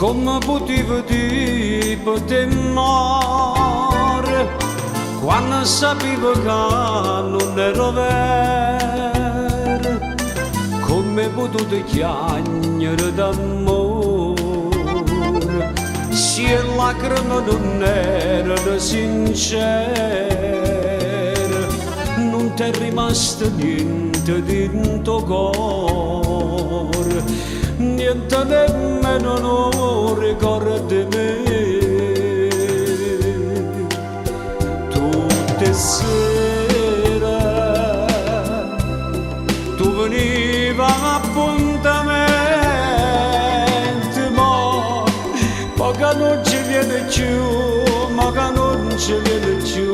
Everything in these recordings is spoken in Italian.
Come potevo dire per amore quando sapevo che non ero vero? Come potuto chiagnere d'amore se le lacrime non erano sincere? Non t'è rimasto niente dentro cuore, niente nemmeno non ricordi me. Tutte sere tu veniva appuntamento, ma che non ci viene più, ma che non ci viene più,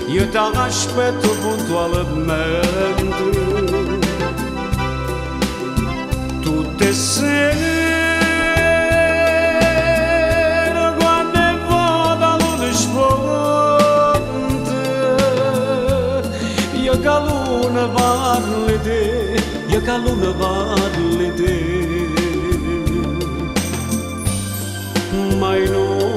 io ti aspetto puntualmente. Tutte sere quando vado allo sponte, io che luna parli te, io che luna parli te, ma inutilmente.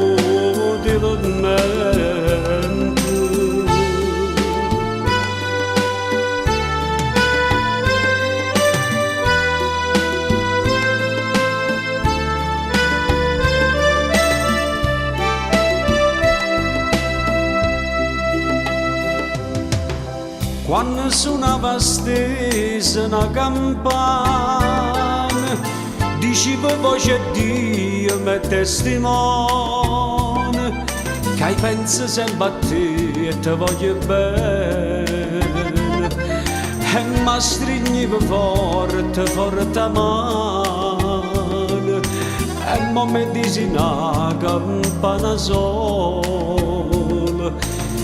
Quando suonava stesa una campana, dicevo voce Dio me testimone, che hai penso sempre a te e ti voglio bene, e mi stringevo forte, forte a mano, e mo mi dici una campana sola,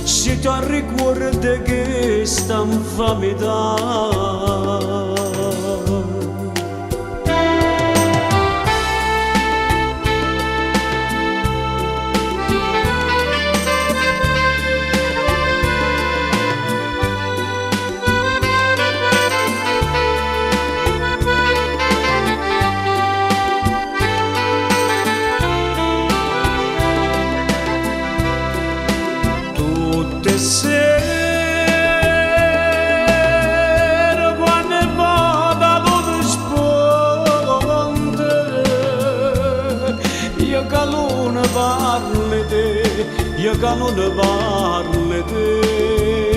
se tu ricordi che sta infamità. Tutte sere quando vado allo sponte, io che non parli te, io che non parli te.